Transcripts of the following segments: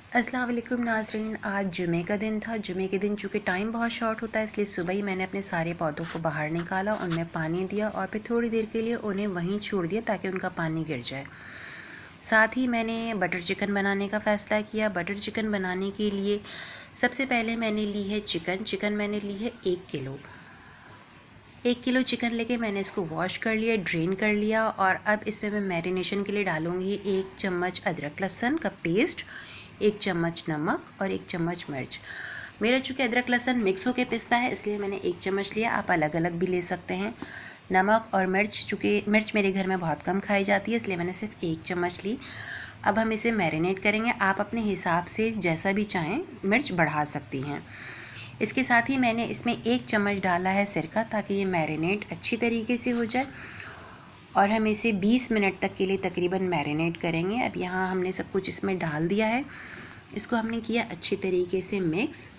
अस्सलाम वालेकुम नाज़रीन। आज जुमे का दिन था। जुमे के दिन चूँकि टाइम बहुत शॉर्ट होता है, इसलिए सुबह ही मैंने अपने सारे पौधों को बाहर निकाला, उनमें पानी दिया और फिर थोड़ी देर के लिए उन्हें वहीं छोड़ दिया ताकि उनका पानी गिर जाए। साथ ही मैंने बटर चिकन बनाने का फ़ैसला किया। बटर चिकन बनाने के लिए सबसे पहले मैंने ली है चिकन मैंने ली है 1 किलो। 1 किलो चिकन लेके मैंने इसको वॉश कर लिया, ड्रेन कर लिया और अब इसमें मैं मैरिनेशन के लिए डालूँगी 1 चम्मच अदरक लहसुन का पेस्ट, 1 चम्मच नमक और 1 चम्मच मिर्च। मेरा चूँकि अदरक लहसुन मिक्स होकर पिसता है, इसलिए मैंने 1 चम्मच लिया। आप अलग अलग भी ले सकते हैं। नमक और मिर्च, चूँकि मिर्च मेरे घर में बहुत कम खाई जाती है, इसलिए मैंने सिर्फ 1 चम्मच ली। अब हम इसे मैरिनेट करेंगे। आप अपने हिसाब से जैसा भी चाहें मिर्च बढ़ा सकती हैं। इसके साथ ही मैंने इसमें 1 चम्मच डाला है सिरका, ताकि ये मैरिनेट अच्छी तरीके से हो जाए और हम इसे 20 मिनट तक के लिए तकरीबन मैरिनेट करेंगे। अब यहाँ हमने सब कुछ इसमें डाल दिया है। इसको हमने किया अच्छी तरीके से मिक्स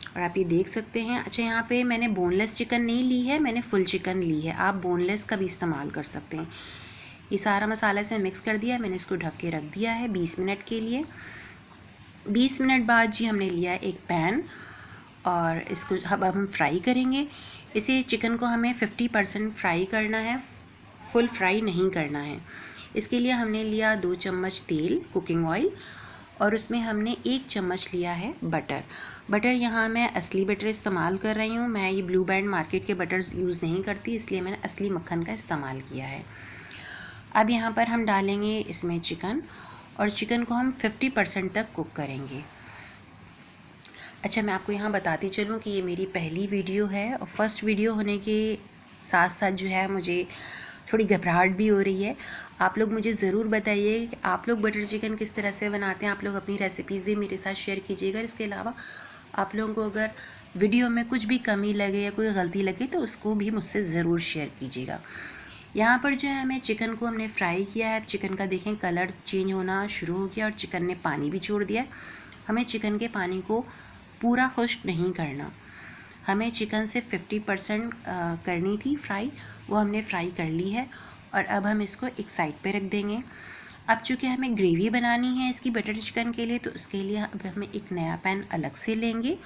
और आप ये देख सकते हैं। अच्छा, यहाँ पे मैंने बोनलेस चिकन नहीं ली है, मैंने फुल चिकन ली है। आप बोनलेस का भी इस्तेमाल कर सकते हैं। ये सारा मसाला इसमें मिक्स कर दिया। मैंने इसको ढक के रख दिया है 20 मिनट के लिए। 20 मिनट बाद जी हमने लिया एक पैन और इसको अब हम फ्राई करेंगे। इसे चिकन को हमें 50% फ्राई करना है, फुल फ्राई नहीं करना है। इसके लिए हमने लिया 2 चम्मच तेल, कुकिंग ऑयल, और उसमें हमने 1 चम्मच लिया है बटर। बटर यहाँ मैं असली बटर इस्तेमाल कर रही हूँ। मैं ये ब्लू बैंड मार्केट के बटर्स यूज़ नहीं करती, इसलिए मैंने असली मक्खन का इस्तेमाल किया है। अब यहाँ पर हम डालेंगे इसमें चिकन और चिकन को हम 50% तक कुक करेंगे। अच्छा, मैं आपको यहाँ बताती चलूँ कि ये मेरी पहली वीडियो है और फर्स्ट वीडियो होने के साथ साथ जो है मुझे थोड़ी घबराहट भी हो रही है। आप लोग मुझे ज़रूर बताइए कि आप लोग बटर चिकन किस तरह से बनाते हैं। आप लोग अपनी रेसिपीज़ भी मेरे साथ शेयर कीजिएगा। इसके अलावा आप लोगों को अगर वीडियो में कुछ भी कमी लगे या कोई गलती लगे तो उसको भी मुझसे ज़रूर शेयर कीजिएगा। यहाँ पर जो है हमें चिकन को हमने फ्राई किया है। चिकन का देखें कलर चेंज होना शुरू हो गया और चिकन ने पानी भी छोड़ दिया। हमें चिकन के पानी को पूरा खुश्क नहीं करना, हमें चिकन से 50% करनी थी फ्राई, वो हमने फ्राई कर ली है। और अब हम इसको एक साइड पे रख देंगे। अब चूँकि हमें ग्रेवी बनानी है इसकी बटर चिकन के लिए, तो उसके लिए अब हमें एक नया पैन अलग से लेंगे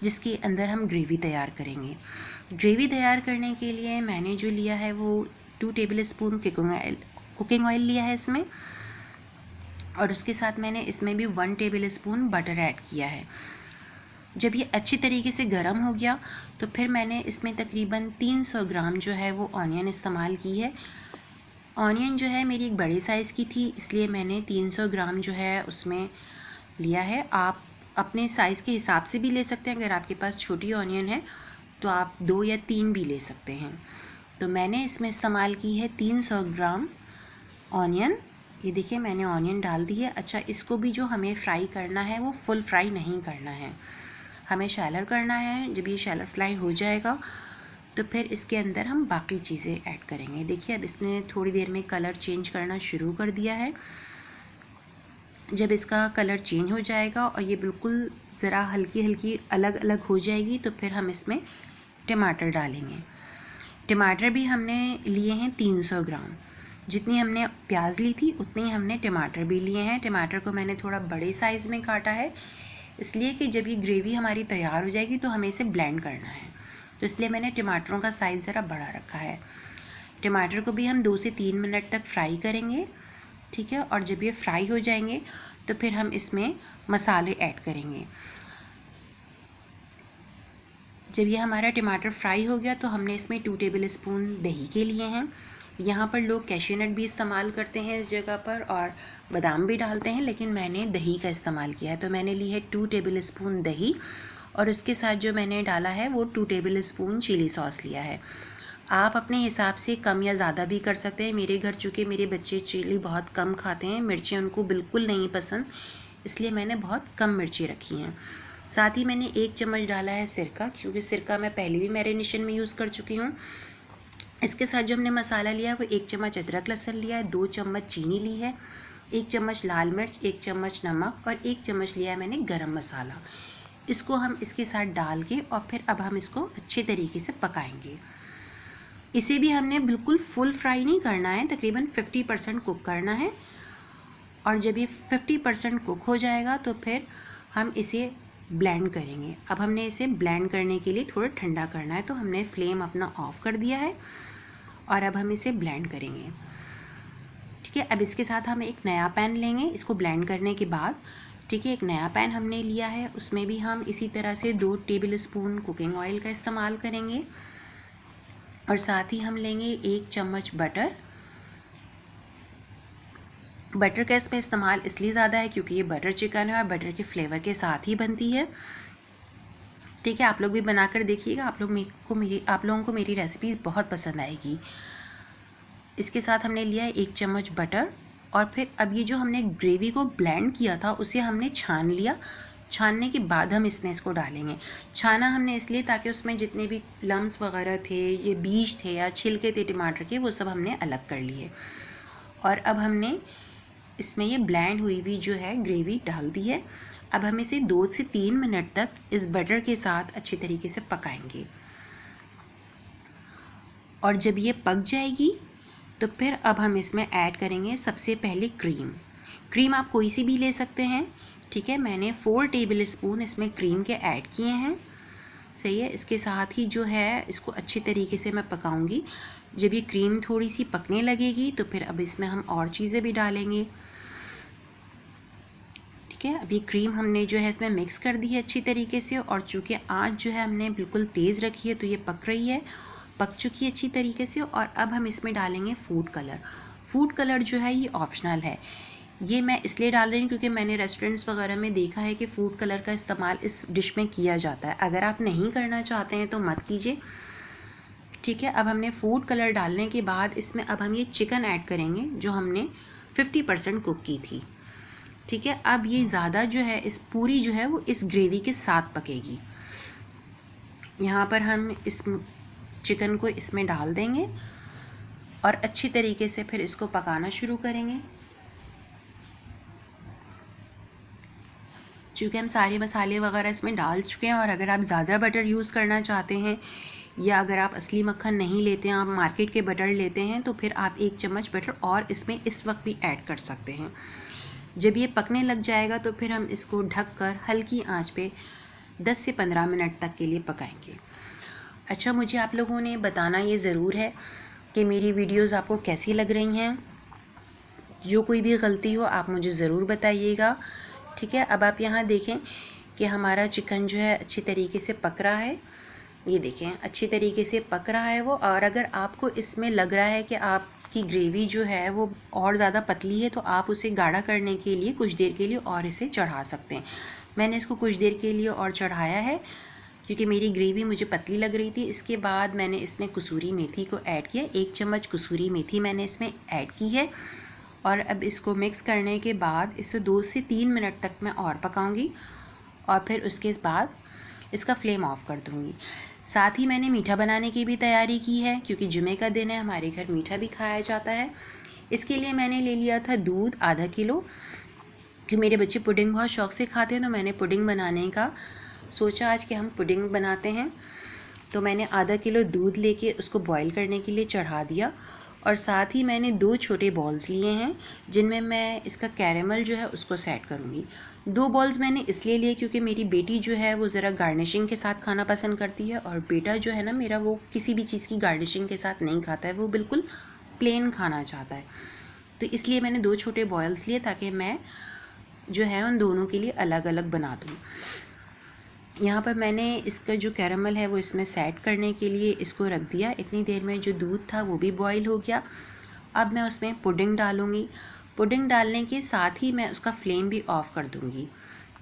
जिसके अंदर हम ग्रेवी तैयार करेंगे। ग्रेवी तैयार करने के लिए मैंने जो लिया है वो 2 टेबल स्पून कुकिंग ऑयल लिया है इसमें, और उसके साथ मैंने इसमें भी 1 टेबल स्पून बटर ऐड किया है। जब ये अच्छी तरीके से गर्म हो गया तो फिर मैंने इसमें तकरीबन 300 ग्राम जो है वो ऑनियन इस्तेमाल की है। ऑनियन जो है मेरी एक बड़े साइज़ की थी, इसलिए मैंने 300 ग्राम जो है उसमें लिया है। आप अपने साइज़ के हिसाब से भी ले सकते हैं। अगर आपके पास छोटी ऑनियन है तो आप 2 या 3 भी ले सकते हैं। तो मैंने इसमें इस्तेमाल की है 300 ग्राम ऑनियन। ये देखिए मैंने ऑनियन डाल दी है। अच्छा, इसको भी जो हमें फ्राई करना है वो फुल फ्राई नहीं करना है, हमें शैलर करना है। जब ये शैलर फ्राई हो जाएगा तो फिर इसके अंदर हम बाकी चीज़ें ऐड करेंगे। देखिए अब इसने थोड़ी देर में कलर चेंज करना शुरू कर दिया है। जब इसका कलर चेंज हो जाएगा और ये बिल्कुल ज़रा हल्की हल्की अलग अलग हो जाएगी तो फिर हम इसमें टमाटर डालेंगे। टमाटर भी हमने लिए हैं 300 ग्राम। जितनी हमने प्याज ली थी उतनी हमने टमाटर भी लिए हैं। टमाटर को मैंने थोड़ा बड़े साइज़ में काटा है, इसलिए कि जब ये ग्रेवी हमारी तैयार हो जाएगी तो हमें इसे ब्लेंड करना है, तो इसलिए मैंने टमाटरों का साइज़ ज़रा बड़ा रखा है। टमाटर को भी हम 2 से 3 मिनट तक फ्राई करेंगे, ठीक है। और जब ये फ्राई हो जाएंगे तो फिर हम इसमें मसाले ऐड करेंगे। जब ये हमारा टमाटर फ्राई हो गया तो हमने इसमें 2 टेबल स्पून दही के लिए हैं। यहाँ पर लोग कैश्यू नट भी इस्तेमाल करते हैं इस जगह पर और बादाम भी डालते हैं, लेकिन मैंने दही का इस्तेमाल किया है। तो मैंने ली है 2 टेबल स्पून दही और उसके साथ जो मैंने डाला है वो 2 टेबल स्पून चिली सॉस लिया है। आप अपने हिसाब से कम या ज़्यादा भी कर सकते हैं। मेरे घर चूँकि मेरे बच्चे चिली बहुत कम खाते हैं, मिर्ची उनको बिल्कुल नहीं पसंद, इसलिए मैंने बहुत कम मिर्ची रखी हैं। साथ ही मैंने 1 चम्मच डाला है सिरका, क्योंकि सिरका मैं पहले भी मैरिनेशन में यूज़ कर चुकी हूँ। इसके साथ जो हमने मसाला लिया है वो 1 चम्मच अदरक लहसुन लिया है, 2 चम्मच चीनी ली है, 1 चम्मच लाल मिर्च, 1 चम्मच नमक और 1 चम्मच लिया है मैंने गरम मसाला। इसको हम इसके साथ डाल के और फिर अब हम इसको अच्छे तरीके से पकाएंगे। इसे भी हमने बिल्कुल फुल फ्राई नहीं करना है, तकरीबन 50% कुक करना है। और जब ये 50% कुक हो जाएगा तो फिर हम इसे ब्लेंड करेंगे। अब हमने इसे ब्लेंड करने के लिए थोड़ा ठंडा करना है, तो हमने फ्लेम अपना ऑफ कर दिया है और अब हम इसे ब्लेंड करेंगे। ठीक है, अब इसके साथ हम एक नया पैन लेंगे इसको ब्लेंड करने के बाद। ठीक है, एक नया पैन हमने लिया है, उसमें भी हम इसी तरह से 2 टेबल स्पून कुकिंग ऑयल का इस्तेमाल करेंगे और साथ ही हम लेंगे 1 चम्मच बटर। बटर का इसमें इस्तेमाल इसलिए ज़्यादा है क्योंकि ये बटर चिकन है और बटर के फ्लेवर के साथ ही बनती है। ठीक है, आप लोग भी बनाकर देखिएगा, आप लोगों को मेरी रेसिपीज़ बहुत पसंद आएगी। इसके साथ हमने लिया है 1 चम्मच बटर और फिर अब ये जो हमने ग्रेवी को ब्लेंड किया था उसे हमने छान लिया। छानने के बाद हम इसमें इसको डालेंगे। छाना हमने इसलिए ताकि उसमें जितने भी लम्स वगैरह थे, ये बीज थे या छिलके थे टमाटर के, वो सब हमने अलग कर लिए। और अब हमने इसमें ये ब्लेंड हुई हुई जो है ग्रेवी डाल दी है। अब हम इसे 2 से 3 मिनट तक इस बटर के साथ अच्छी तरीके से पकाएंगे और जब ये पक जाएगी तो फिर अब हम इसमें ऐड करेंगे सबसे पहले क्रीम। क्रीम आप कोई सी भी ले सकते हैं। ठीक है, मैंने 4 टेबल स्पून इसमें क्रीम के ऐड किए हैं। सही है, इसके साथ ही जो है इसको अच्छी तरीके से मैं पकाऊंगी। जब ये क्रीम थोड़ी सी पकने लगेगी तो फिर अब इसमें हम और चीज़ें भी डालेंगे। ठीक है, अभी क्रीम हमने जो है इसमें मिक्स कर दी है अच्छी तरीके से और चूँकि आँच जो है हमने बिल्कुल तेज़ रखी है तो ये पक रही है, पक चुकी है अच्छी तरीके से। और अब हम इसमें डालेंगे फूड कलर। फूड कलर जो है ये ऑप्शनल है, ये मैं इसलिए डाल रही हूँ क्योंकि मैंने रेस्टोरेंट्स वगैरह में देखा है कि फ़ूड कलर का इस्तेमाल इस डिश में किया जाता है। अगर आप नहीं करना चाहते हैं तो मत कीजिए। ठीक है, अब हमने फूड कलर डालने के बाद इसमें अब हम ये चिकन ऐड करेंगे जो हमने 50% कुक की थी। ठीक है, अब ये ज़्यादा जो है इस पूरी जो है वो इस ग्रेवी के साथ पकेगी। यहाँ पर हम इस चिकन को इसमें डाल देंगे और अच्छी तरीके से फिर इसको पकाना शुरू करेंगे। चूँकि हम सारे मसाले वगैरह इसमें डाल चुके हैं और अगर आप ज़्यादा बटर यूज़ करना चाहते हैं या अगर आप असली मक्खन नहीं लेते हैं, आप मार्केट के बटर लेते हैं, तो फिर आप 1 चम्मच बटर और इसमें इस वक्त भी ऐड कर सकते हैं। जब ये पकने लग जाएगा तो फिर हम इसको ढककर हल्की आंच पे 10 से 15 मिनट तक के लिए पकाएंगे। अच्छा, मुझे आप लोगों ने बताना ये ज़रूर है कि मेरी वीडियोस आपको कैसी लग रही हैं। जो कोई भी गलती हो आप मुझे ज़रूर बताइएगा। ठीक है, अब आप यहाँ देखें कि हमारा चिकन जो है अच्छी तरीके से पक रहा है। ये देखें अच्छी तरीके से पक रहा है वो। और अगर आपको इसमें लग रहा है कि आपकी ग्रेवी जो है वो और ज़्यादा पतली है तो आप उसे गाढ़ा करने के लिए कुछ देर के लिए और इसे चढ़ा सकते हैं। मैंने इसको कुछ देर के लिए और चढ़ाया है क्योंकि मेरी ग्रेवी मुझे पतली लग रही थी। इसके बाद मैंने इसमें कसूरी मेथी को ऐड किया, 1 चम्मच कसूरी मेथी मैंने इसमें ऐड की है। और अब इसको मिक्स करने के बाद इसे 2 से 3 मिनट तक मैं और पकाऊंगी और फिर उसके बाद इसका फ्लेम ऑफ कर दूंगी। साथ ही मैंने मीठा बनाने की भी तैयारी की है क्योंकि जुमे का दिन है, हमारे घर मीठा भी खाया जाता है। इसके लिए मैंने ले लिया था दूध आधा किलो, कि मेरे बच्चे पुडिंग बहुत शौक़ से खाते हैं तो मैंने पुडिंग बनाने का सोचा आज कि हम पुडिंग बनाते हैं। तो मैंने आधा किलो दूध लेके उसको बॉईल करने के लिए चढ़ा दिया और साथ ही मैंने 2 छोटे बॉल्स लिए हैं जिनमें मैं इसका कैरेमल जो है उसको सेट करूँगी। 2 बॉल्स मैंने इसलिए लिए क्योंकि मेरी बेटी जो है वो ज़रा गार्निशिंग के साथ खाना पसंद करती है और बेटा जो है ना मेरा, वो किसी भी चीज़ की गार्निशिंग के साथ नहीं खाता है, वो बिल्कुल प्लेन खाना चाहता है। तो इसलिए मैंने 2 छोटे बॉल्स लिए ताकि मैं जो है उन दोनों के लिए अलग अलग बना दूँ। यहाँ पर मैंने इसका जो कैरेमल है वो इसमें सेट करने के लिए इसको रख दिया। इतनी देर में जो दूध था वो भी बॉईल हो गया। अब मैं उसमें पुडिंग डालूँगी। पुडिंग डालने के साथ ही मैं उसका फ्लेम भी ऑफ़ कर दूँगी।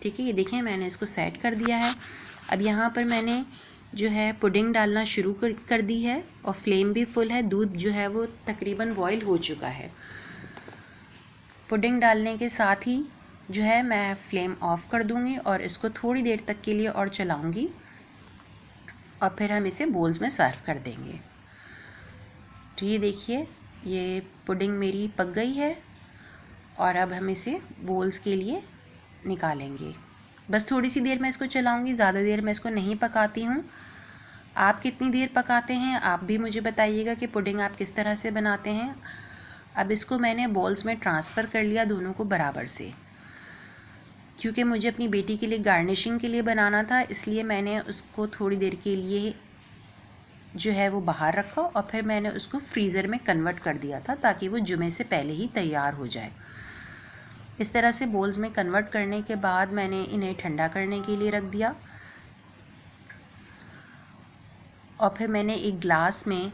ठीक है, ये देखें मैंने इसको सेट कर दिया है। अब यहाँ पर मैंने जो है पुडिंग डालना शुरू कर दी है और फ्लेम भी फुल है। दूध जो है वो तकरीबन बॉईल हो चुका है। पुडिंग डालने के साथ ही जो है मैं फ्लेम ऑफ़ कर दूँगी और इसको थोड़ी देर तक के लिए और चलाऊँगी और फिर हम इसे बोल्स में सर्व कर देंगे। तो ये देखिए ये पुडिंग मेरी पक गई है और अब हम इसे बोल्स के लिए निकालेंगे। बस थोड़ी सी देर मैं इसको चलाऊँगी, ज़्यादा देर मैं इसको नहीं पकाती हूँ। आप कितनी देर पकाते हैं आप भी मुझे बताइएगा कि पुडिंग आप किस तरह से बनाते हैं। अब इसको मैंने बॉल्स में ट्रांसफ़र कर लिया दोनों को बराबर से। क्योंकि मुझे अपनी बेटी के लिए गार्निशिंग के लिए बनाना था, इसलिए मैंने उसको थोड़ी देर के लिए जो है वो बाहर रखा और फिर मैंने उसको फ्रीज़र में कन्वर्ट कर दिया था ताकि वो जुमे से पहले ही तैयार हो जाए। इस तरह से बोल्स में कन्वर्ट करने के बाद मैंने इन्हें ठंडा करने के लिए रख दिया और फिर मैंने एक ग्लास में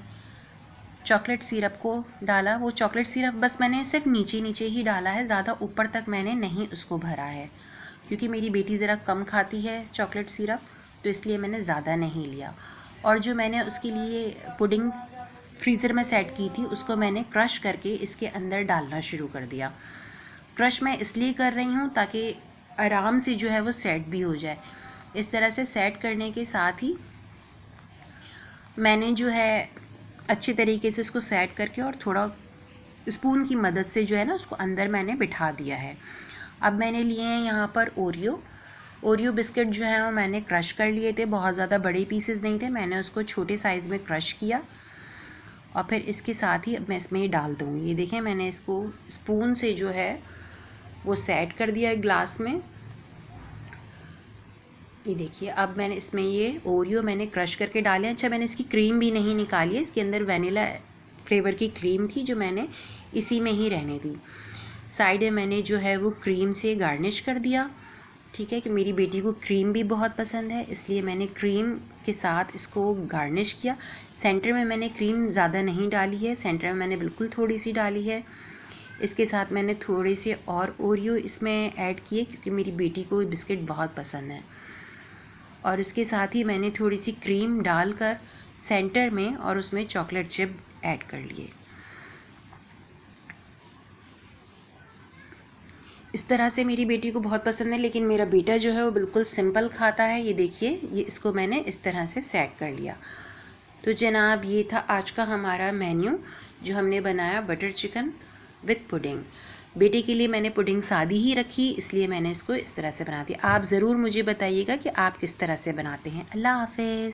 चॉकलेट सिरप को डाला। वो चॉकलेट सिरप बस मैंने सिर्फ नीचे नीचे ही डाला है, ज़्यादा ऊपर तक मैंने नहीं उसको भरा है, क्योंकि मेरी बेटी ज़रा कम खाती है चॉकलेट सिरप, तो इसलिए मैंने ज़्यादा नहीं लिया। और जो मैंने उसके लिए पुडिंग फ्रीज़र में सेट की थी उसको मैंने क्रश करके इसके अंदर डालना शुरू कर दिया। क्रश मैं इसलिए कर रही हूँ ताकि आराम से जो है वो सेट भी हो जाए। इस तरह से सेट करने के साथ ही मैंने जो है अच्छे तरीके से उसको सेट करके और थोड़ा स्पून की मदद से जो है ना उसको अंदर मैंने बिठा दिया है। अब मैंने लिए हैं यहाँ पर ओरियो बिस्किट जो है वो मैंने क्रश कर लिए थे, बहुत ज़्यादा बड़े पीसेस नहीं थे, मैंने उसको छोटे साइज़ में क्रश किया और फिर इसके साथ ही अब मैं इसमें डाल दूँगी। ये देखें मैंने इसको स्पून से जो है वो सेट कर दिया है ग्लास में। ये देखिए अब मैंने इसमें ये ओरियो मैंने क्रश करके डाले। अच्छा, मैंने इसकी क्रीम भी नहीं निकाली है, इसके अंदर वनीला फ्लेवर की क्रीम थी जो मैंने इसी में ही रहने दी। साइड में मैंने जो है वो क्रीम से गार्निश कर दिया। ठीक है कि मेरी बेटी को क्रीम भी बहुत पसंद है, इसलिए मैंने क्रीम के साथ इसको गार्निश किया। सेंटर में मैंने क्रीम ज़्यादा नहीं डाली है, सेंटर में मैंने बिल्कुल थोड़ी सी डाली है। इसके साथ मैंने थोड़े से और ओरियो इसमें ऐड किए क्योंकि मेरी बेटी को बिस्किट बहुत पसंद है। और इसके साथ ही मैंने थोड़ी सी क्रीम डालकर सेंटर में और उसमें चॉकलेट चिप ऐड कर लिए। इस तरह से मेरी बेटी को बहुत पसंद है, लेकिन मेरा बेटा जो है वो बिल्कुल सिंपल खाता है। ये देखिए, ये इसको मैंने इस तरह से सेट कर लिया। तो जनाब ये था आज का हमारा मेन्यू जो हमने बनाया, बटर चिकन विथ पुडिंग। बेटे के लिए मैंने पुडिंग सादी ही रखी, इसलिए मैंने इसको इस तरह से बना दिया। आप ज़रूर मुझे बताइएगा कि आप किस तरह से बनाते हैं। अल्लाह हाफ़िज़।